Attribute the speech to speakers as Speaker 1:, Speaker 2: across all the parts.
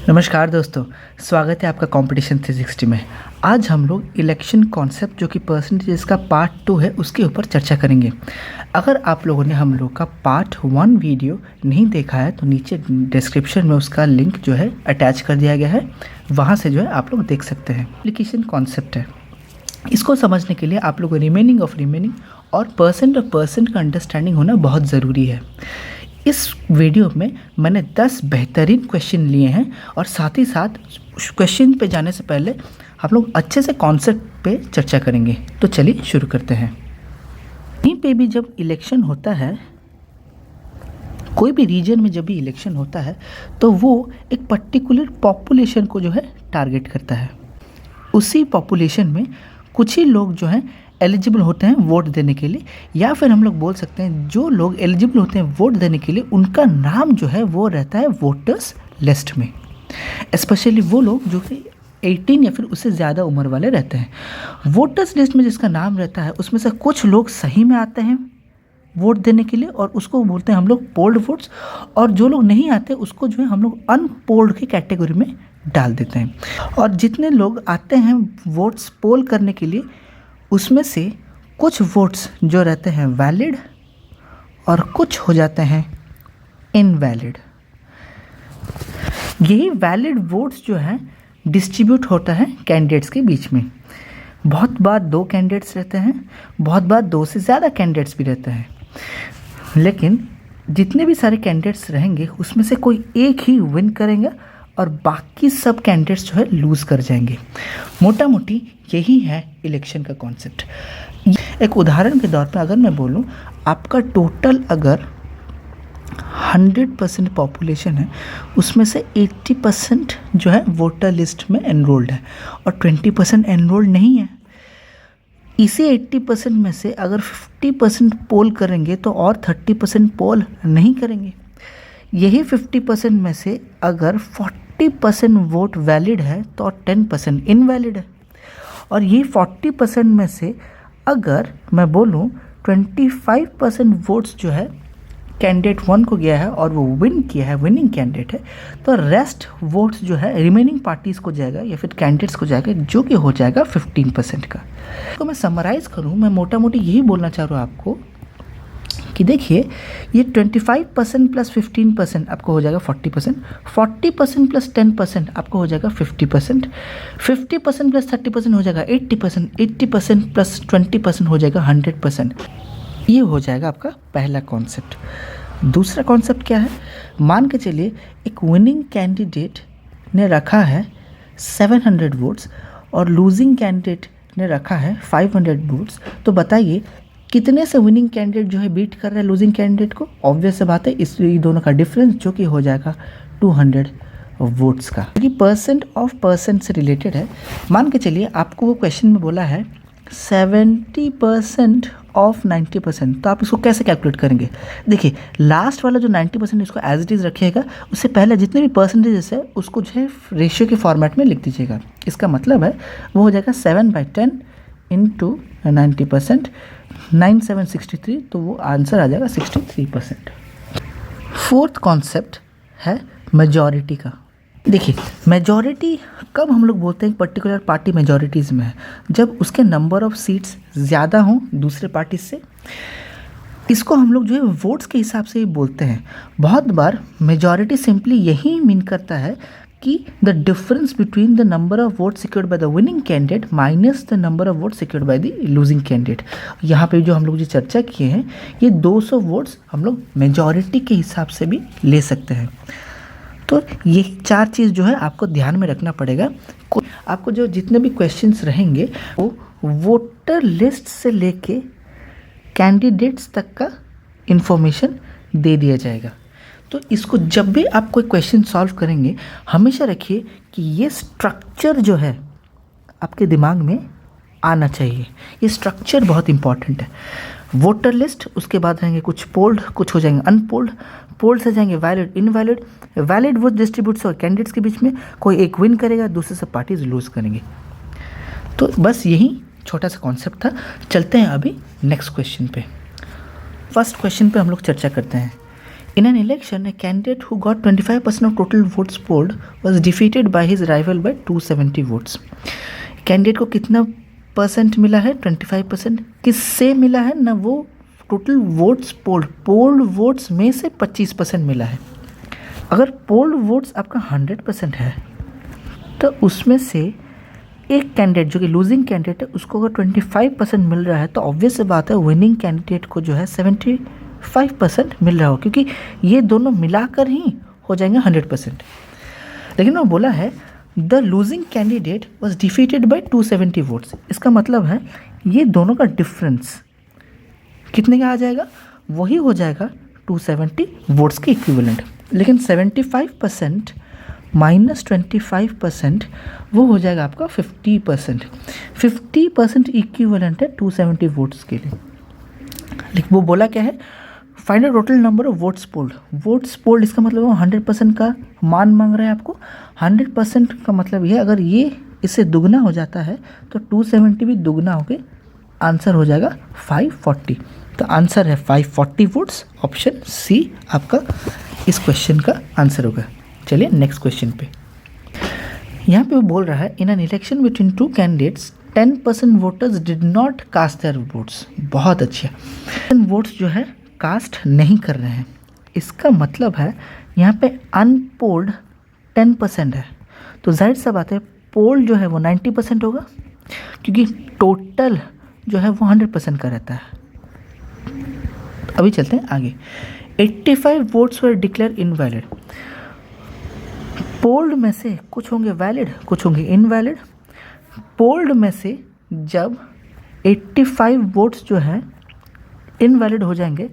Speaker 1: नमस्कार दोस्तों, स्वागत है आपका कंपटीशन 360 में। आज हम लोग इलेक्शन कॉन्सेप्ट जो कि परसेंटेज का पार्ट 2 है उसके ऊपर चर्चा करेंगे। अगर आप लोगों ने हम लोग का पार्ट 1 वीडियो नहीं देखा है तो नीचे डिस्क्रिप्शन में उसका लिंक जो है अटैच कर दिया गया है, वहाँ से जो है आप लोग देख सकते हैं। एप्लीकेशन कॉन्सेप्ट है, इसको समझने के लिए आप लोग को रिमेनिंग और परसेंट का अंडरस्टैंडिंग होना बहुत ज़रूरी है। इस वीडियो में मैंने 10 बेहतरीन क्वेश्चन लिए हैं और साथ ही साथ क्वेश्चन पे जाने से पहले आप लोग अच्छे से कॉन्सेप्ट पे चर्चा करेंगे। तो चलिए शुरू करते हैं। कहीं पे भी जब इलेक्शन होता है, कोई भी रीजन में जब भी इलेक्शन होता है तो वो एक पर्टिकुलर पॉपुलेशन को जो है टारगेट करता है। उसी पॉपुलेशन में कुछ ही लोग जो हैं एलिजिबल होते हैं वोट देने के लिए, या फिर हम लोग बोल सकते हैं जो लोग एलिजिबल होते हैं वोट देने के लिए उनका नाम जो है वो रहता है वोटर्स लिस्ट में। स्पेशली वो लोग जो कि 18 या फिर उससे ज़्यादा उम्र वाले रहते हैं। वोटर्स लिस्ट में जिसका नाम रहता है उसमें से कुछ लोग सही में आते हैं वोट देने के लिए और उसको बोलते हैं हम लोग पोल्ड वोट्स, और जो लोग नहीं आते उसको जो है हम लोग अनपोल्ड की कैटेगरी में डाल देते हैं। और जितने लोग आते हैं वोट्स पोल करने के लिए उसमें से कुछ वोट्स जो रहते हैं वैलिड और कुछ हो जाते हैं इनवैलिड। यही वैलिड वोट्स जो है डिस्ट्रीब्यूट होता है कैंडिडेट्स के बीच में। बहुत बार 2 कैंडिडेट्स रहते हैं, बहुत बार 2 से ज़्यादा कैंडिडेट्स भी रहते हैं, लेकिन जितने भी सारे कैंडिडेट्स रहेंगे उसमें से कोई एक ही विन करेंगे और बाकी सब कैंडिडेट्स जो है लूज़ कर जाएंगे। मोटा मोटी यही है इलेक्शन का कॉन्सेप्ट। एक उदाहरण के तौर पे अगर मैं बोलूँ, आपका टोटल अगर 100% पॉपुलेशन है उसमें से 80% जो है वोटर लिस्ट में एनरोल्ड है और 20% एनरोल्ड नहीं है। इसी 80% में से अगर 50% पोल करेंगे तो और 30% पोल नहीं करेंगे। यही 50% में से अगर 40% वोट वैलिड है तो 10% इनवैलिड है। और ये 40% में से अगर मैं बोलूँ 25% वोट्स जो है कैंडिडेट 1 को गया है और वो विन किया है, विनिंग कैंडिडेट है, तो रेस्ट वोट्स जो है रिमेनिंग पार्टीज़ को जाएगा या फिर कैंडिडेट्स को जाएगा, जो कि हो जाएगा 15% का। तो मैं समराइज़ करूँ, मैं मोटा मोटी यही बोलना चाह रहा हूँ आपको कि देखिए ये 25% प्लस 15% आपको हो जाएगा 40%, 40% प्लस 10% आपको हो जाएगा 50%, 50% प्लस 30% हो जाएगा 80%, 80% प्लस 20% हो जाएगा 100%। ये हो जाएगा आपका पहला कॉन्सेप्ट। दूसरा कॉन्सेप्ट क्या है, मान के चलिए एक विनिंग कैंडिडेट ने रखा है 700 वोट्स और लूजिंग कैंडिडेट ने रखा है 500 वोट्स। तो बताइए कितने से विनिंग कैंडिडेट जो है बीट कर रहा है लूजिंग कैंडिडेट को? ऑब्वियस से बात है, इस दोनों का डिफरेंस जो कि हो जाएगा 200 वोट्स का, क्योंकि परसेंट ऑफ परसेंट से रिलेटेड है। मान के चलिए आपको वो क्वेश्चन में बोला है 70% ऑफ 90%, तो आप इसको कैसे कैलकुलेट करेंगे? देखिए लास्ट वाला जो 90% इसको एज इट इज़ रखिएगा, उससे पहले जितने भी परसेंटेजेस है उसको जो है रेशियो के फॉर्मेट में लिख दीजिएगा। इसका मतलब है वो हो जाएगा 7/10 इंटू 90%, 9763, तो वो आंसर आ जाएगा 63%। फोर्थ कॉन्सेप्ट है मेजॉरिटी का। देखिए मेजॉरिटी कब हम लोग बोलते हैं पर्टिकुलर पार्टी मेजॉरिटीज़ में है, जब उसके नंबर ऑफ सीट्स ज़्यादा हों दूसरे पार्टी से। इसको हम लोग जो है वोट्स के हिसाब से ही बोलते हैं। बहुत बार मेजॉरिटी सिंपली यही मीन करता है कि the difference between the number of vote secured by the winning candidate minus the number of vote secured by the losing candidate. यहाँ पे जो हम लोग जो चर्चा किए हैं ये 200 वोट्स हम लोग मेजॉरिटी के हिसाब से भी ले सकते हैं। तो ये 4 चीज़ जो है आपको ध्यान में रखना पड़ेगा। आपको जो जितने भी क्वेश्चंस रहेंगे वो वोटर लिस्ट से लेके कैंडिडेट्स तक का इंफॉर्मेशन दे दिया जाएगा। तो इसको जब भी आप कोई क्वेश्चन सॉल्व करेंगे हमेशा रखिए कि ये स्ट्रक्चर जो है आपके दिमाग में आना चाहिए। ये स्ट्रक्चर बहुत इंपॉर्टेंट है। वोटर लिस्ट, उसके बाद रहेंगे कुछ पोल्ड, कुछ हो जाएंगे अनपोल्ड, पोल्ड से जाएंगे valid, invalid, valid vote distributes और कैंडिडेट्स के बीच में कोई एक विन करेगा, दूसरे से पार्टीज लूज करेंगे। तो बस यही छोटा सा कॉन्सेप्ट था। चलते हैं अभी नेक्स्ट क्वेश्चन पे। फर्स्ट क्वेश्चन पे हम लोग चर्चा करते हैं। In an election, a candidate who got 25% of total votes polled was defeated by his rival by 270 votes. Candidate को कितना परसेंट मिला है? 25%. किससे मिला है ना? वो टोटल वोट्स पोल्ड वोट्स में से 25% मिला है. अगर पोल्ड वोट्स आपका 100% है तो उसमें से एक कैंडिडेट जो कि लूजिंग कैंडिडेट है उसको अगर 25% मिल रहा है तो ऑब्वियस सी बात है विनिंग कैंडिडेट को जो है 75% मिल रहा हो, क्योंकि ये दोनों मिलाकर ही हो जाएंगे 100%. लेकिन वो बोला है the losing candidate was defeated by 270 votes. इसका मतलब है ये दोनों का डिफरेंस कितने का आ जाएगा? वही हो जाएगा 270 वोट्स के इक्विवेलेंट. लेकिन 75% माइनस 25% वो हो जाएगा आपका 50%. 50% इक्विवेलेंट है 270 वोट्स के लिए. लेकिन वो बोला क्या है? Find the total number of votes polled. Votes polled इसका मतलब वो 100% का मान मांग रहा है आपको. 100% का मतलब ये अगर ये इससे दुगना हो जाता है तो 270 भी दुगना हो के आंसर हो जाएगा 540. तो आंसर है 540 वोट्स. ऑप्शन सी आपका इस क्वेश्चन का आंसर होगा. चलिए नेक्स्ट क्वेश्चन पे. यहाँ पे वो बोल रहा है in an election between two candidates 10% voters did not cast their votes. बहुत अच्छा. वोट्स जो है कास्ट नहीं कर रहे हैं. इसका मतलब है यहाँ पे अनपोल्ड 10% है. तो जाहिर सा बात है पोल जो है वो 90% होगा, क्योंकि टोटल जो है वो 100% का रहता है. अभी चलते हैं आगे. 85 वोट्स वर डिक्लेयर इनवैलिड. पोल्ड में से कुछ होंगे वैलिड, कुछ होंगे इनवैलिड. पोल्ड में से जब 85 वोट्स जो है इनवैलिड हो जाएंगे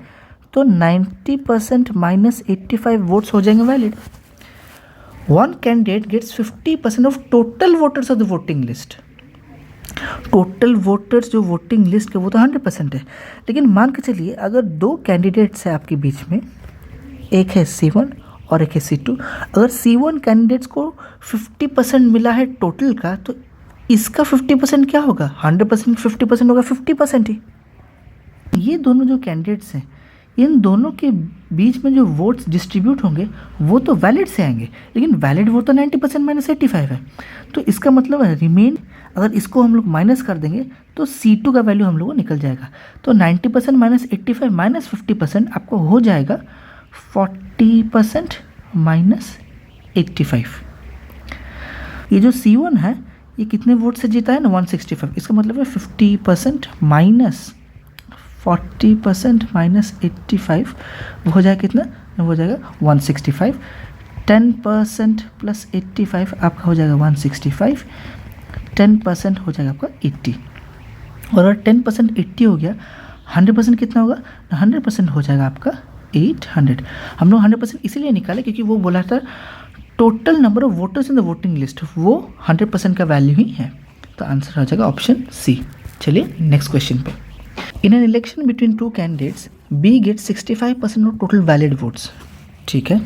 Speaker 1: तो 90% माइनस 85 वोट्स हो जाएंगे valid. One candidate gets 50% of total voters of the voting list. Total voters जो वोटिंग लिस्ट के वो तो 100% है. लेकिन मान के चलिए अगर दो कैंडिडेट्स हैं आपके बीच में, एक है C1 और एक है C2. अगर C1 कैंडिडेट्स को 50% मिला है टोटल का तो इसका 50% क्या होगा? 100% 50% होगा 50% ही. ये दोनों जो कैंडिडेट्स हैं इन दोनों के बीच में जो वोट्स डिस्ट्रीब्यूट होंगे वो तो वैलिड से आएंगे, लेकिन वैलिड वोट तो 90% माइनस 85 है. तो इसका मतलब है रिमेन, अगर इसको हम लोग माइनस कर देंगे तो C2 का वैल्यू हम लोग को निकल जाएगा. तो 90% माइनस 85 माइनस 50% आपको हो जाएगा 40% माइनस 85. ये जो C1 है ये कितने वोट से जीता है ना? 165. इसका मतलब है 50% माइनस 40% माइनस 85 वो हो जाएगा कितना? वो हो जाएगा 165. 10% प्लस 85 आपका हो जाएगा 165. 10% हो जाएगा आपका 80. और अगर 10% 80 हो गया, 100% कितना होगा? 100% हो जाएगा आपका 800. हम लोग 100% इसीलिए निकाले क्योंकि वो बोला था total number of voters in the voting list, वो 100% का वैल्यू ही है. तो आंसर हो जाएगा ऑप्शन सी. चलिए नेक्स्ट क्वेश्चन पे. In an election between two candidates B gets 65% of total valid votes. ठीक है.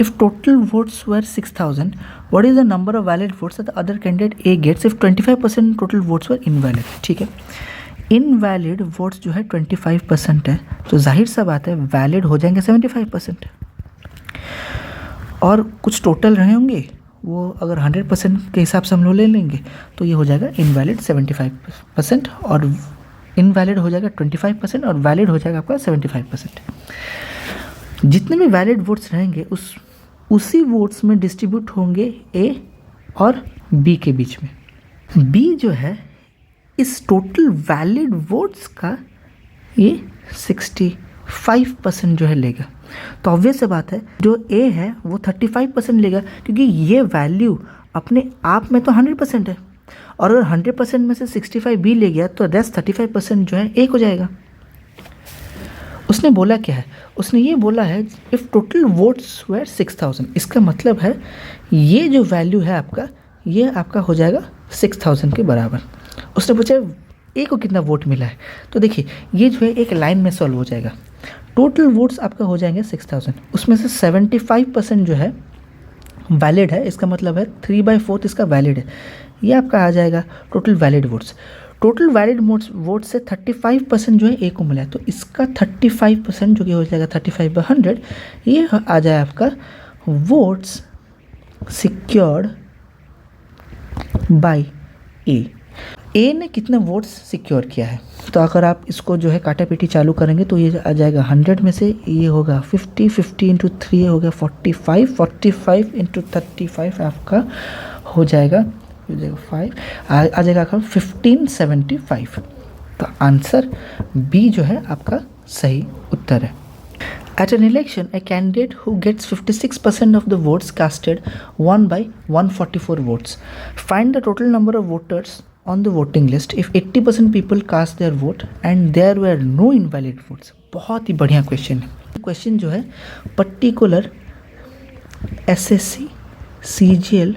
Speaker 1: If total votes were 6000, what is the number of valid votes that the other candidate A gets if 25% total votes were invalid. ठीक है. Invalid votes जो है 25% है, तो जाहिर सा बात है वैलिड हो जाएंगे 75%. और कुछ टोटल रहे होंगे वो अगर 100% के हिसाब से हम लोग ले लेंगे तो ये हो जाएगा इनवैलिड 75% और इनवैलिड हो जाएगा 25% और वैलिड हो जाएगा आपका 75%. जितने भी वैलिड वोट्स रहेंगे उसी वोट्स में डिस्ट्रीब्यूट होंगे A और B के बीच में. B जो है इस टोटल वैलिड वोट्स का ये 65% जो है लेगा. तो ऑब्वियस सी बात है जो A है वो 35% लेगा, क्योंकि ये वैल्यू अपने आप में तो 100% है और अगर 100% में से 65 B ले गया तो रेस्ट 35% जो है A हो जाएगा. उसने बोला क्या है? उसने ये बोला है इफ़ टोटल वोट्स वर 6000. इसका मतलब है ये जो वैल्यू है आपका ये आपका हो जाएगा 6000 के बराबर. उसने पूछा A को कितना वोट मिला है, तो देखिए ये जो है एक लाइन में सॉल्व हो जाएगा. टोटल वोट्स आपका हो जाएंगे 6000, उसमें से 75% जो है वैलिड है. इसका मतलब है 3/4 इसका वैलिड है. ये आपका आ जाएगा total valid votes. Total valid vote से 35% जो है ए को मिला है, तो इसका 35% जो कि हो जाएगा 35/100, ये आ जाए आपका वोट्स सिक्योर्ड बाय ए ने कितने वोट्स सिक्योर किया है। तो अगर आप इसको जो है काटा पीटी चालू करेंगे तो ये आ जाएगा 100 में से ये होगा 50, 50 इंटू 3 ये हो गया 45, 45 इंटू 35 आपका हो जाएगा 5 आ जाएगा आपका 1575। तो आंसर बी जो है आपका सही उत्तर है। At an election, a candidate who gets 56% of the votes casted won by 144 votes. Find the total number of voters on the voting list if 80% people cast their vote and there were no invalid votes. बहुत ही बढ़िया question है। Question जो है particular SSC CGL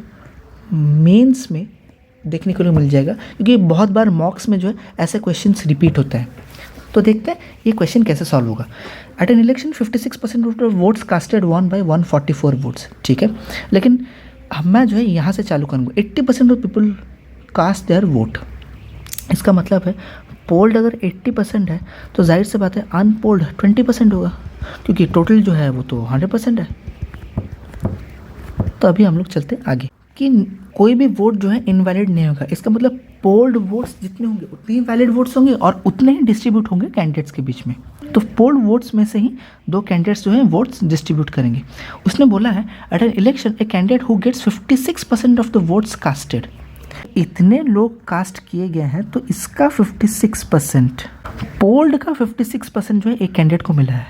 Speaker 1: mains में देखने को मिल जाएगा, क्योंकि बहुत बार मॉक्स में जो है ऐसे क्वेश्चंस रिपीट होता है। तो देखते हैं ये क्वेश्चन कैसे सॉल्व होगा। At an election 56% of votes casted won by 144 votes, ठीक है, लेकिन मैं जो है यहाँ से चालू करूँगा 80% of people cast their vote. इसका मतलब है पोल्ड अगर 80% है तो जाहिर से बात है अनपोल्ड 20% होगा, क्योंकि टोटल जो है वो तो 100% है। तो अभी हम लोग चलते आगे कि कोई भी वोट जो है इनवैलिड नहीं होगा। इसका मतलब पोल्ड वोट्स जितने होंगे उतने ही वैलिड वोट्स होंगे और उतने ही डिस्ट्रीब्यूट होंगे कैंडिडेट्स के बीच में। तो पोल्ड वोट्स में से ही दो कैंडिडेट्स जो है वोट्स डिस्ट्रीब्यूट करेंगे। उसने बोला है at an election a candidate who gets 56% of the votes casted. इतने लोग कास्ट किए गए हैं तो इसका 56%, पोल्ड का 56% जो है एक कैंडिडेट को मिला है।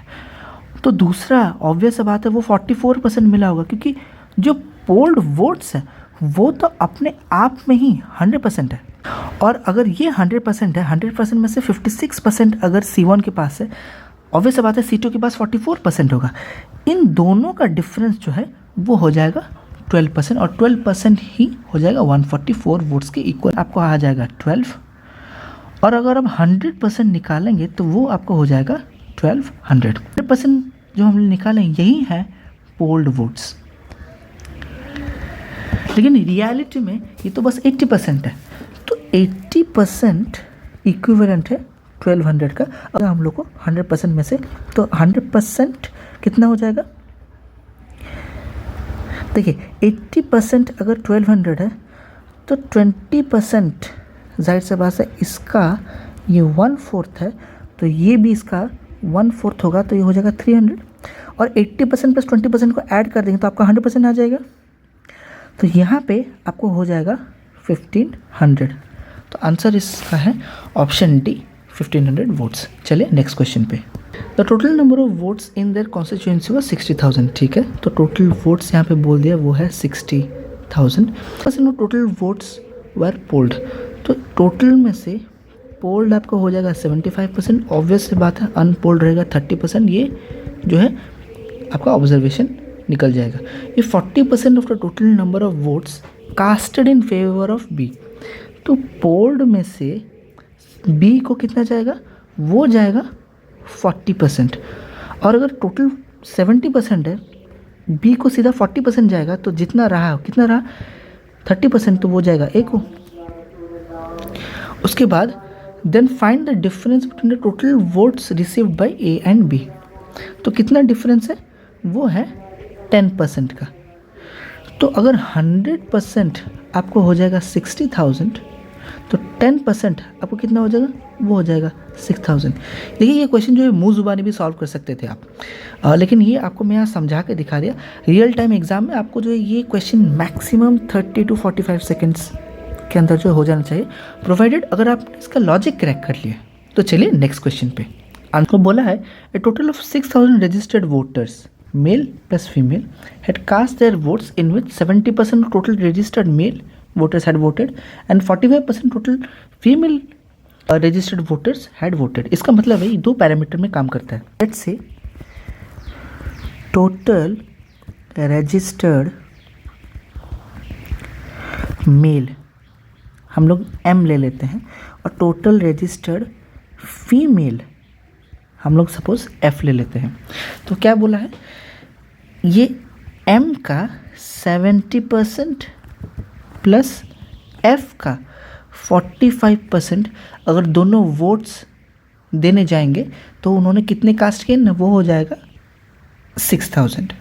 Speaker 1: तो दूसरा ऑब्वियस बात है वो 44% मिला होगा, क्योंकि जो पोल्ड वोट्स है वो तो अपने आप में ही 100% है। और अगर ये 100% है, 100% में से 56% अगर C1 के पास है, ऑब्वियस बात है C2 के पास 44% होगा। इन दोनों का डिफरेंस जो है वो हो जाएगा 12%, और 12% ही हो जाएगा 144 वोट्स के इक्वल। आपको आ जाएगा 12, और अगर आप 100% निकालेंगे तो वो आपको हो जाएगा 1200। 100% जो हम निकालेंगे यही है पोल्ड वोट्स, लेकिन रियलिटी में ये तो बस 80% है। तो 80% इक्विवेलेंट है 1200 का। अगर हम लोग को 100% में से, तो 100% कितना हो जाएगा, देखिए 80% अगर 1200 है तो 20% जाहिर से बात है इसका ये 1/4 है, तो ये भी इसका 1/4 होगा, तो ये हो जाएगा 300। और 80% प्लस 20% को ऐड कर देंगे तो आपका 100% आ जाएगा। तो यहाँ पे आपको हो जाएगा 1500। तो आंसर इसका है ऑप्शन डी 1500 वोट्स। चलिए नेक्स्ट क्वेश्चन पे। The total number of votes in their constituency was 60,000, ठीक है। तो टोटल वोट्स यहाँ पे बोल दिया वो है 60,000। बस in total votes were polled, तो टोटल में से पोल्ड आपका हो जाएगा 75%, ऑब्वियस से बात है अनपोल्ड रहेगा 30%। ये जो है आपका ऑब्जर्वेशन निकल जाएगा। ये 40% of the total number of votes casted in favour of B. तो पोल्ड में से बी को कितना जाएगा, वो जाएगा 40%। और अगर टोटल 70% है, बी को सीधा 40% जाएगा, तो जितना रहा कितना रहा 30%, तो वो जाएगा ए को। उसके बाद then find the difference between the total votes received by A and B. तो कितना डिफरेंस है, वो है 10% का। तो अगर 100% आपको हो जाएगा 60,000, तो 10% आपको कितना हो जाएगा, वो हो जाएगा 6,000। देखिए ये क्वेश्चन जो है मुँह ज़ुबानी भी सॉल्व कर सकते थे आप, लेकिन ये आपको मैं यहाँ समझा के दिखा दिया। रियल टाइम एग्जाम में आपको जो है ये क्वेश्चन मैक्सिमम 30 to 45 सेकेंड्स के अंदर जो हो जाना चाहिए, प्रोवाइडेड अगर आप इसका लॉजिक क्रैक कर लिए। तो चलिए नेक्स्ट क्वेश्चन पे। आपको बोला है a total of 6,000 registered voters male plus female had cast their votes, in which 70% of total registered male voters had voted and 45% total female registered voters had voted। इसका मतलब है ये दो पैरामीटर में काम करता है। Let's say total registered mail हम लोग m ले लेते हैं, और टोटल रजिस्टर्ड फीमेल हम लोग सपोज f ले लेते हैं। तो क्या बोला है, ये m का 70% प्लस f का 45% अगर दोनों वोट्स देने जाएंगे तो उन्होंने कितने कास्ट किए ना, वो हो जाएगा 6000।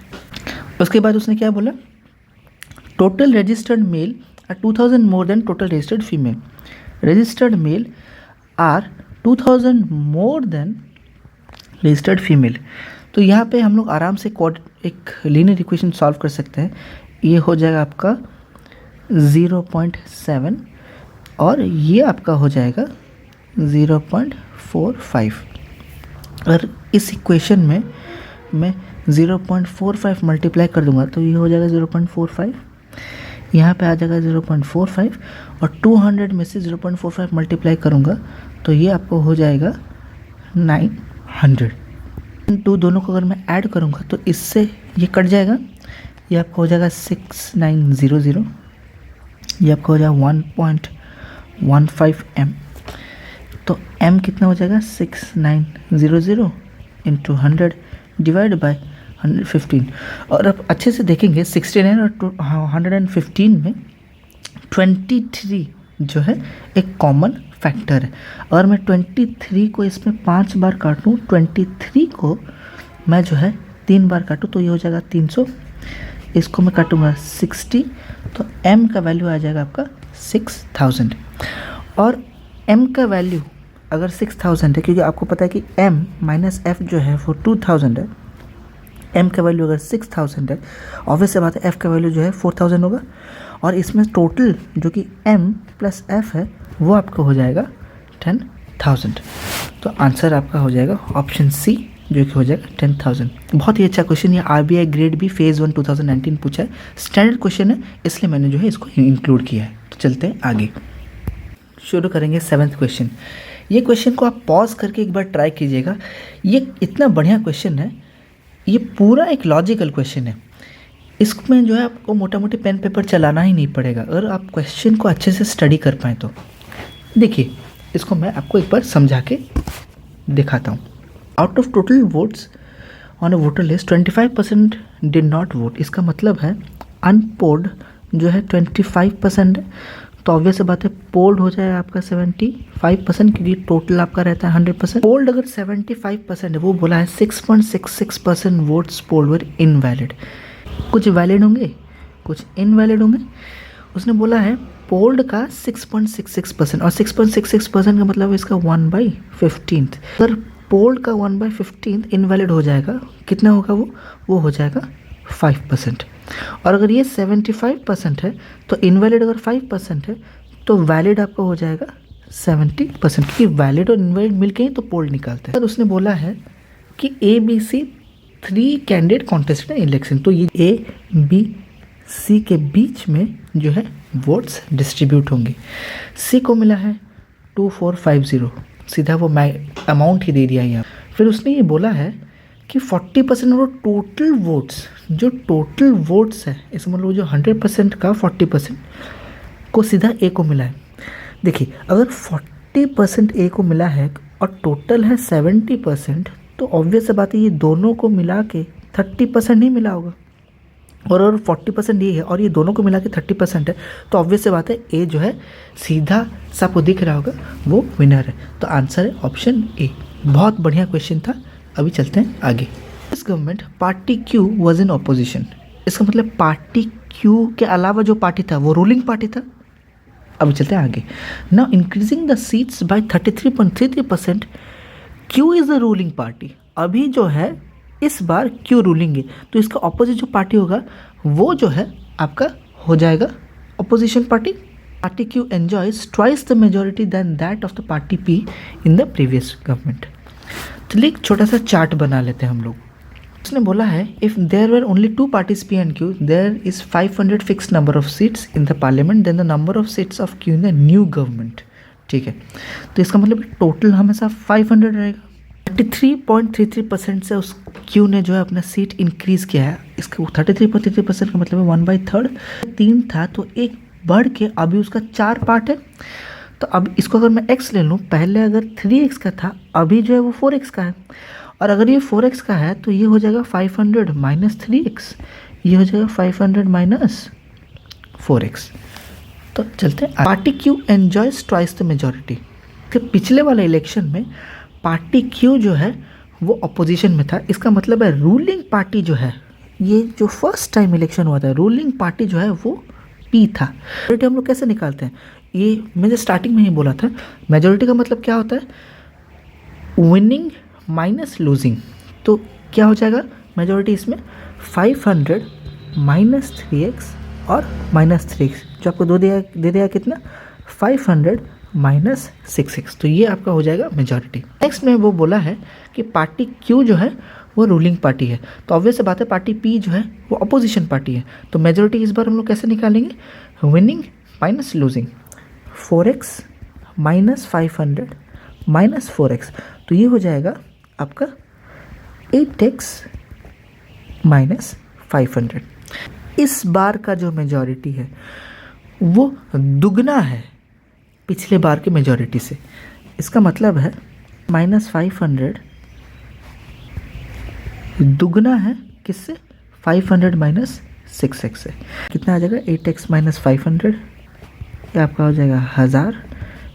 Speaker 1: उसके बाद उसने क्या बोला, total registered male are 2000 more than total registered female. Registered male are 2000 more than registered female. तो यहाँ पे हम लोग आराम से एक लीनियर इक्वेशन सॉल्व कर सकते हैं। ये हो जाएगा आपका 0.7 और ये आपका हो जाएगा 0.45। और इस इक्वेशन में मैं 0.45 मल्टीप्लाई कर दूंगा तो ये हो जाएगा 0.45, यहाँ पे आ जाएगा 0.45 और 200 में से 0.45 मल्टीप्लाई करूँगा तो ये आपको हो जाएगा 900। टू दोनों को अगर मैं ऐड करूँगा तो इससे ये कट जाएगा, ये आपको हो जाएगा 6900, ये आपको हो जाएगा 1.15 m। तो m कितना हो जाएगा 6900 इंटू 100 डिवाइड बाय 115। और अब अच्छे से देखेंगे 69 और 115 में 23 जो है एक कॉमन फैक्टर है। और मैं 23 को इसमें 5 बार काटूँ, 23 को मैं जो है 3 बार काटूँ तो ये हो जाएगा 300। इसको मैं काटूँगा 60 तो m का वैल्यू आ जाएगा आपका 6000। और m का वैल्यू अगर 6000 है, क्योंकि आपको पता है कि m माइनस f जो है वो 2000 है, m का वैल्यू अगर 6000 है, ऑब्वियस से बात है f का वैल्यू जो है 4000 होगा। और इसमें टोटल जो कि m प्लस f है वो आपका हो जाएगा 10000। तो आंसर आपका हो जाएगा ऑप्शन सी जो कि हो जाएगा 10000। बहुत ही अच्छा क्वेश्चन, ये RBI ग्रेड बी फेज़ 1 2019 पूछा है, स्टैंडर्ड क्वेश्चन है इसलिए मैंने जो है इसको इंक्लूड किया है। तो चलते हैं आगे, शुरू करेंगे 7th क्वेश्चन। ये क्वेश्चन को आप पॉज करके एक बार ट्राई कीजिएगा, ये इतना बढ़िया क्वेश्चन है, ये पूरा एक लॉजिकल क्वेश्चन है। इसमें जो है आपको मोटा मोटी पेन पेपर चलाना ही नहीं पड़ेगा अगर आप क्वेश्चन को अच्छे से स्टडी कर पाएँ तो। देखिए इसको मैं आपको एक बार समझा के दिखाता हूँ। Out of total votes on a voter list 25% did not vote. इसका मतलब है अनपोल्ड जो है 25% है, तो ऑब्वियस बात है पोल्ड हो जाएगा आपका 75%, क्योंकि टोटल आपका रहता है 100%। पोल्ड अगर 75% है, वो बोला है 6.66% वोट्स पोल्ड वर इनवैलिड। कुछ वैलिड होंगे कुछ इनवैलिड होंगे। उसने बोला है पोल्ड का 6.66% और 6.66% का मतलब है इसका 1/15। अगर पोल्ड का 1/15 इनवैलिड हो जाएगा, कितना होगा वो हो जाएगा 5%। और अगर ये 75% है तो इनवैलिड अगर 5% है तो वैलिड आपका हो जाएगा 70%, क्योंकि वैलिड और इनवैलिड मिलके ही तो पोल्ड निकालते हैं। उसने बोला है कि ABC 3 कैंडिडेट कॉन्टेस्टेड इलेक्शन, तो ये ABC के बीच में जो है वोट्स डिस्ट्रीब्यूट होंगे। C को मिला है 2450, सीधा वो अमाउंट ही दे दिया यहाँ। फिर उसने ये बोला है कि 40% वो टोटल वोट्स, जो टोटल वोट्स है इसका मतलब जो 100% का 40% को सीधा A को मिला है। देखिए अगर 40% A को मिला है और टोटल है 70%, तो ऑब्वियस बात है ये दोनों को मिला के 30% ही मिला होगा। और अगर 40% ये है और ये दोनों को मिला के 30% है, तो ऑब्वियस से बात है ए जो है सीधा सबको दिख रहा होगा वो विनर है। तो आंसर है ऑप्शन ए। बहुत बढ़िया क्वेश्चन था। अभी चलते हैं आगे। इस government party Q was in opposition. इसका मतलब पार्टी क्यू के अलावा जो पार्टी था वो रूलिंग पार्टी था। अभी चलते हैं आगे। Now increasing the seats by 33.33%, Q is the ruling party. अभी जो है इस बार क्यू रूलिंग है, तो इसका ऑपोजिट जो पार्टी होगा वो जो है आपका हो जाएगा opposition party. Party Q enjoys twice the majority than that of the party P in the previous government. चलिए एक छोटा सा चार्ट बना लेते हैं हम लोग। उसने बोला है if there were only 2 parties P and Q, there is 500 fix number of seats in the parliament, then the number of seats of Q in the new government. ठीक है, तो इसका मतलब टोटल हमेशा 500 रहेगा। 33.33% से उस क्यू ने जो है अपना सीट इंक्रीज़ किया है। इसका 33.33% का मतलब है 1/3। 3 था तो एक बढ़ के अभी उसका 4 पार्ट है। तो अब इसको अगर मैं x ले लूँ, पहले अगर 3x का था, अभी जो है वो 4x का है। और अगर ये 4x का है तो ये हो जाएगा 500 माइनस 3x, ये हो जाएगा 500 माइनस 4x। तो चलते हैं। Party Q enjoys twice the majority. पिछले वाले इलेक्शन में पार्टी क्यू जो है वो अपोजिशन में था, इसका मतलब है रूलिंग पार्टी जो है, ये जो फर्स्ट टाइम इलेक्शन हुआ था, रूलिंग पार्टी जो है वो पी था। मेजॉरिटी हम लोग कैसे निकालते हैं, ये मैंने स्टार्टिंग में ही बोला था, मेजॉरिटी का मतलब क्या होता है, विनिंग माइनस लूजिंग। तो क्या हो जाएगा मेजॉरिटी इसमें 500 माइनस 3x और माइनस 3x, जो आपको दे दिया कितना 500 माइनस 6x। तो ये आपका हो जाएगा मेजॉरिटी। नेक्स्ट में वो बोला है कि पार्टी क्यू जो है वो रूलिंग पार्टी है, तो ऑब्वियस बात है पार्टी पी जो है वो अपोजिशन पार्टी है। तो मेजॉरिटी इस बार हम लोग कैसे निकालेंगे, winning minus losing, 4x minus 500 minus 4x। तो ये हो जाएगा आपका 8x माइनस 500। इस बार का जो मेजॉरिटी है वो दुगना है पिछले बार के मेजॉरिटी से। इसका मतलब है माइनस 500 दुगना है किससे, 500 माइनस 6x से। कितना आ जाएगा 8x माइनस 500, ये आपका हो जाएगा 1000,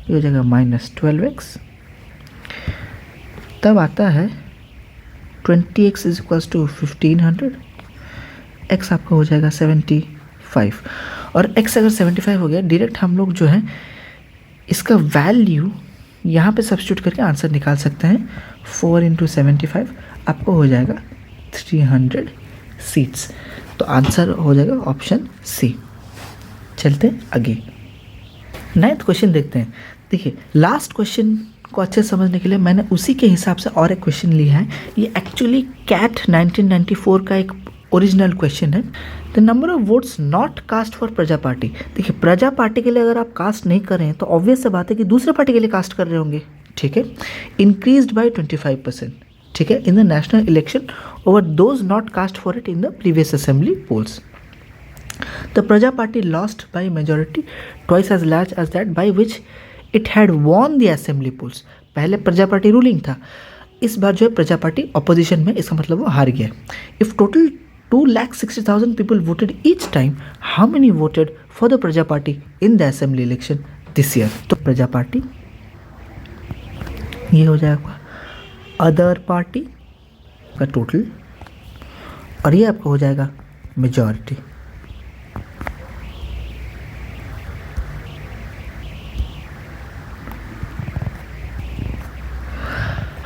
Speaker 1: ये हो जाएगा माइनस 12x। तब आता है 20x is equals to 1500, x आपका हो जाएगा 75। और x अगर 75 हो गया, डायरेक्ट हम लोग जो है इसका वैल्यू यहाँ पे सब्स्टिट्यूट करके आंसर निकाल सकते हैं। 4 इंटू 75 आपको हो जाएगा 300 सीट्स। तो आंसर हो जाएगा ऑप्शन सी। चलते हैं आगे, 9th क्वेश्चन देखते हैं। देखिए लास्ट क्वेश्चन को अच्छे समझने के लिए मैंने उसी के हिसाब से और एक क्वेश्चन लिया है। ये एक्चुअली कैट 1994 का एक ओरिजिनल क्वेश्चन है। The number of votes not cast for Praja party. देखिए प्रजा पार्टी के लिए अगर आप कास्ट नहीं कर रहे हैं तो ऑब्वियस सा बात है कि दूसरे पार्टी के लिए कास्ट कर रहे होंगे, ठीक है। इंक्रीज्ड बाय 25%, ठीक है, in the national election over those not cast for it in the previous assembly polls. The Praja party lost by majority twice as large as that by which it had won the assembly polls. पहले Praja party ruling था, इस बार जो है प्रजा party opposition में, इसका मतलब वो हार गया। If total 2,60,000 people voted each time, how many voted for the Praja Party in the assembly election this year? तो प्रजा पार्टी ये हो जाएगा अदर पार्टी का टोटल, और ये आपका हो जाएगा मेजॉरिटी।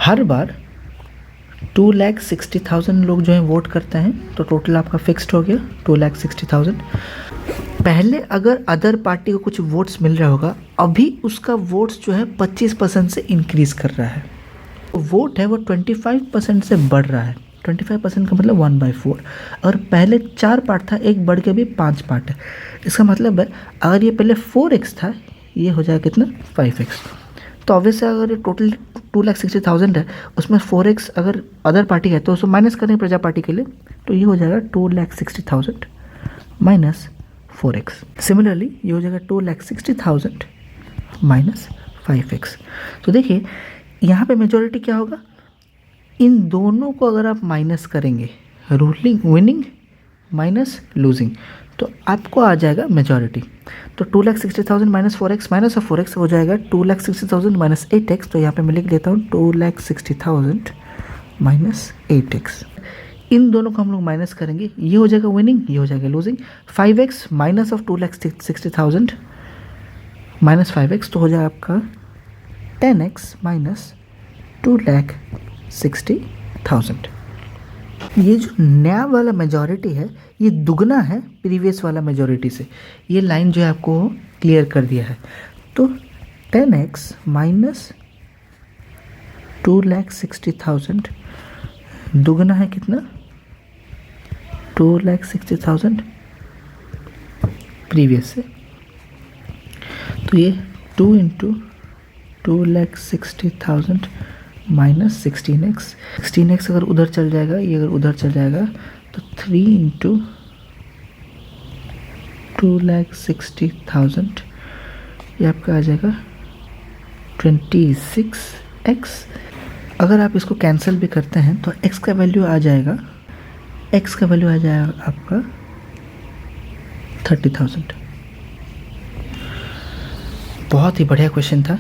Speaker 1: हर बार 2,60,000 लोग जो हैं वोट करते हैं, तो टोटल आपका फिक्स्ड हो गया 2,60,000। पहले अगर अदर पार्टी को कुछ वोट्स मिल रहा होगा, अभी उसका वोट्स जो है 25% से इंक्रीज कर रहा है। तो वोट है वो 25% से बढ़ रहा है। 25% का मतलब 1/4। और पहले 4 पार्ट था, एक बढ़ के भी 5 पार्ट है। इसका मतलब है अगर ये पहले 4x था, ये हो जाएगा कितना 5x। तो ऑब्वियसली अगर ये टोटल 2,60,000 है, उसमें 4x अगर अदर पार्टी है तो उसको माइनस करें प्रजा पार्टी के लिए, तो ये हो जाएगा 2,60,000 माइनस 4x। सिमिलरली ये हो जाएगा 2,60,000 माइनस 5x। तो देखिए यहाँ पे मेजॉरिटी क्या होगा, इन दोनों को अगर आप माइनस करेंगे, रूलिंग विनिंग माइनस लूजिंग, तो आपको आ जाएगा मेजॉरिटी। तो 2,60,000 minus 4x minus of 4x हो जाएगा 2,60,000 माइनस 8x। तो यहाँ पे मैं लिख देता हूँ 2,60,000 माइनस 8x। इन दोनों को हम लोग माइनस करेंगे, ये हो जाएगा विनिंग, ये हो जाएगा losing. 5x minus of 2,60,000 minus 5x, तो हो जाएगा आपका 10x माइनस 2,60,000। ये जो नया वाला मेजॉरिटी है ये दुगना है प्रीवियस वाला मेजॉरिटी से। ये लाइन जो है आपको क्लियर कर दिया है। तो 10x माइनस 2,60,000 दुगना है कितना 2,60,000 प्रीवियस से। तो ये 2 इंटू 2,60,000 माइनस 16x। 16x अगर उधर चल जाएगा, ये अगर उधर चल जाएगा, तो 3 इंटू 2,60,000 ये आपका आ जाएगा 26x। अगर आप इसको कैंसिल भी करते हैं तो x का वैल्यू आ जाएगा, x का वैल्यू आ जाएगा आपका 30,000। बहुत ही बढ़िया क्वेश्चन था।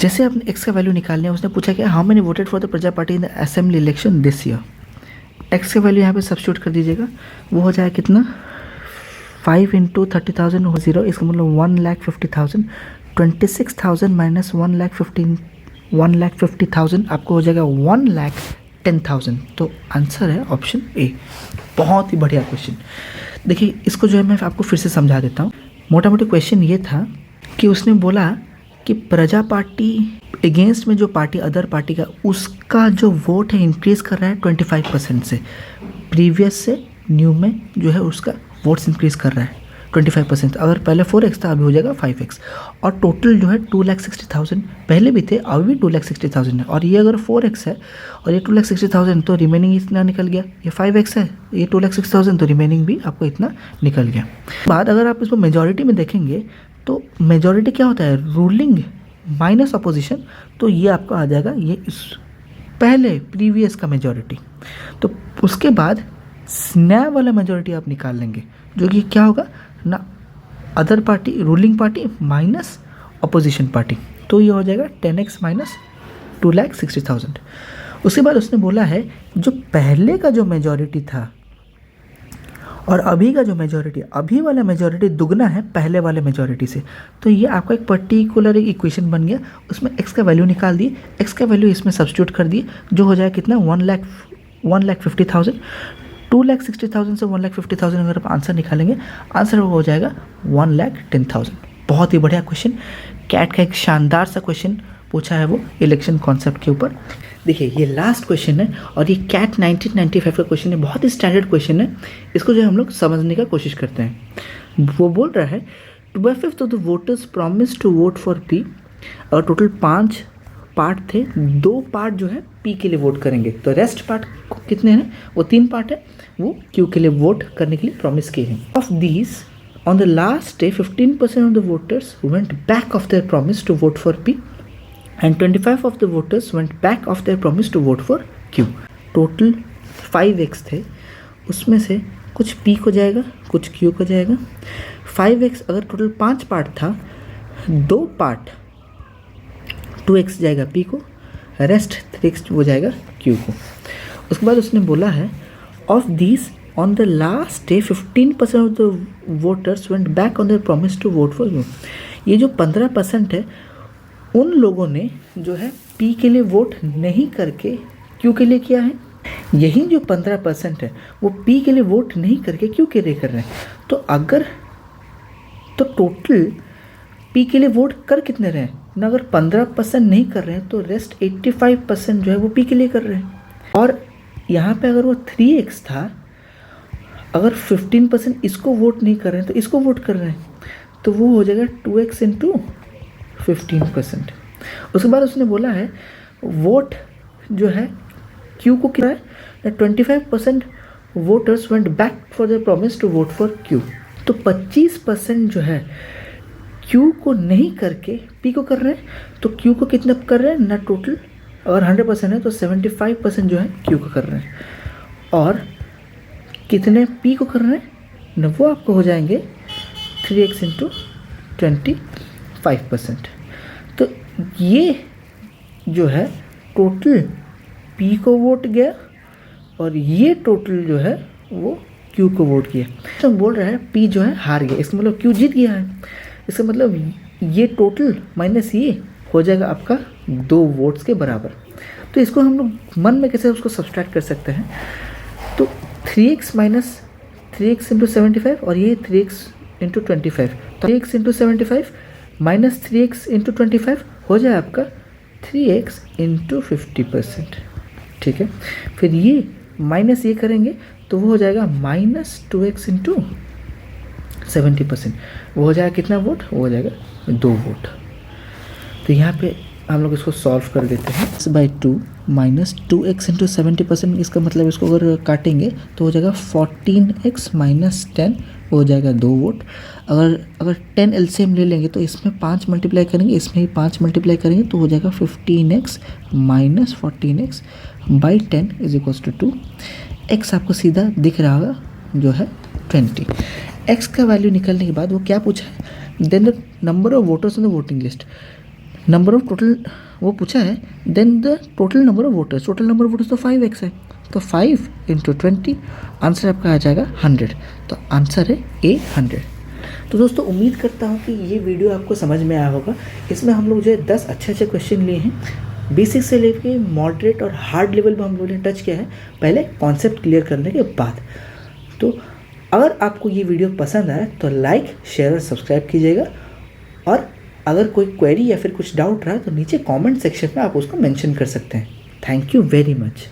Speaker 1: जैसे आपने एक्स का वैल्यू निकालना है, उसने पूछा कि how many voted for the Praja party in the assembly election this year. X का वैल्यू यहाँ पे सब्स्टिट्यूट कर दीजिएगा, वो हो जाएगा कितना 5 × 30,000 हो 0, इसका मतलब 1,50,000। 26,000 माइनस 1,50,000 आपको हो जाएगा 1,10,000। तो आंसर है ऑप्शन ए। बहुत ही बढ़िया क्वेश्चन। देखिए इसको जो है मैं आपको फिर से समझा देता हूँ। मोटा मोटी क्वेश्चन ये था कि उसने बोला कि प्रजा पार्टी अगेंस्ट में जो पार्टी अदर पार्टी का उसका जो वोट है इंक्रीज़ कर रहा है 25% से, प्रीवियस से न्यू में जो है उसका वोट्स इंक्रीज़ कर रहा है 25%। अगर पहले 4x था अभी हो जाएगा 5x, और टोटल जो है 2,60,000 पहले भी थे, अभी भी 2,60,000 है। और ये अगर 4x है और ये 2,60,000 तो रिमेनिंग इतना निकल गया। ये 5x है, ये 2,60,000 तो रिमेनिंग भी आपको इतना निकल गया। बाद अगर आप इसको मेजॉरिटी में देखेंगे तो मेजॉरिटी क्या होता है, रूलिंग माइनस अपोजिशन। तो ये आपका आ जाएगा ये इस पहले प्रीवियस का मेजॉरिटी। तो उसके बाद नया वाला मेजॉरिटी आप निकाल लेंगे, जो कि क्या होगा ना, other party ruling party minus opposition party. तो ये हो जाएगा 10x माइनस 2,60,000। उसके बाद उसने बोला है जो पहले का जो मेजॉरिटी था और अभी का जो मेजॉरिटी, अभी वाला मेजॉरिटी दुगना है पहले वाले मेजॉरिटी से। तो ये आपका एक पर्टिकुलर एक इक्वेशन बन गया, उसमें x का वैल्यू निकाल दिए, x का वैल्यू इसमें सब्स्टिट्यूट कर दिए, जो हो जाएगा कितना 1,50,000। 2,60,000 से 1,50,000 अगर आप आंसर निकालेंगे, आंसर हो जाएगा 1,10,000। बहुत ही बढ़िया क्वेश्चन, कैट का एक शानदार सा क्वेश्चन पूछा है वो इलेक्शन कॉन्सेप्ट के ऊपर। देखिए ये लास्ट क्वेश्चन है और ये कैट 1995 का क्वेश्चन है, बहुत ही स्टैंडर्ड क्वेश्चन है। इसको जो हम लोग समझने का कोशिश करते हैं। वो बोल रहा है 2/5 of the voters promise to vote for P. और टोटल 5 पार्ट थे, 2 पार्ट जो है पी के लिए वोट करेंगे, तो रेस्ट पार्ट कितने हैं, वो 3 पार्ट है, वो क्यू के लिए वोट करने के लिए प्रॉमिस किए हैं। Of these on the last day 15% of the voters went back of their promise to vote for P and 25 of the voters went back of their promise to vote for Q. Total 5x थे, उसमें से कुछ P को जाएगा, कुछ Q को जाएगा। 5x अगर टोटल 5 पार्ट था, 2 पार्ट 2x जाएगा P को, रेस्ट 3x वो जाएगा Q को। उसके बाद उसने बोला है of this on the last day 15% of the voters went back on their promise to vote for Q। ये जो 15% है उन लोगों ने जो है पी के लिए वोट नहीं करके क्यू के लिए किया है। यही जो 15% है वो पी के लिए वोट नहीं करके क्यू के लिए कर रहे हैं। तो अगर तो टोटल पी के लिए वोट कर कितने रहे हैं ना, अगर 15% नहीं कर रहे हैं तो रेस्ट 85% जो है वो पी के लिए कर रहे हैं। और यहाँ पे अगर वो 3x था, अगर 15% इसको वोट नहीं कर रहे हैं तो इसको वोट कर रहे हैं, तो वो हो जाएगा 2x इंटू 15%। उसके बाद उसने बोला है वोट जो है क्यू को किया है 25% voters went back for the promise to vote for Q. तो 25% जो है क्यू को नहीं करके पी को कर रहे हैं, तो क्यू को कितना कर रहे हैं ना, टोटल अगर 100% है तो 75% जो है क्यू को कर रहे हैं, और कितने पी को कर रहे हैं ना, वो आपको हो जाएंगे 3x इंटू 25%। तो ये जो है टोटल P को वोट गया और ये टोटल जो है वो Q को वोट किया। तो बोल रहा है P जो है हार गया, इसका मतलब Q जीत गया है। इसका मतलब ये टोटल माइनस ये हो जाएगा आपका 2 वोट्स के बराबर। तो इसको हम लोग मन में कैसे उसको सब्सट्रैक्ट कर सकते हैं, तो 3x माइनस 3x इंटू 75 और ये 3x इंटू 25, तो 3x into 75 minus 3x into 25 हो जाए आपका 3x इंटू 50%। ठीक है, फिर ये माइनस ये करेंगे तो वो हो जाएगा माइनस 2x इंटू 70%। वो हो जाएगा कितना वोट, वो हो जाएगा 2 वोट। तो यहाँ पे हम लोग इसको सॉल्व कर देते हैं। x/2 माइनस 2x इंटू 70%, इसका मतलब इसको अगर काटेंगे तो हो जाएगा 14x माइनस 10, वो हो जाएगा 2 वोट। अगर 10 एलसीएम ले लेंगे तो इसमें 5 मल्टीप्लाई करेंगे, इसमें ही 5 मल्टीप्लाई करेंगे तो हो जाएगा 15x minus 14x by 10 is equals to 2। x आपको सीधा दिख रहा होगा जो है 20। x का वैल्यू निकलने के बाद वो क्या पूछा है then the number of voters in the voting list, number of total वो पूछा है, then the total number of voters, total number of voters तो 5x है, तो 5 इंटू 20, आंसर आपका आ जाएगा 100। तो आंसर है ए 100। तो दोस्तों उम्मीद करता हूँ कि ये वीडियो आपको समझ में आया होगा। इसमें हम लोग जो है 10 अच्छे क्वेश्चन लिए हैं, बेसिक से लेके मॉडरेट और हार्ड लेवल पर हम लोगों ने टच किया है, पहले कॉन्सेप्ट क्लियर करने के बाद। तो अगर आपको ये वीडियो पसंद आए तो लाइक, शेयर और सब्सक्राइब कीजिएगा, और अगर कोई क्वेरी या फिर कुछ डाउट रहा तो नीचे कमेंट सेक्शन में आप उसको मेंशन कर सकते हैं। Thank you very much.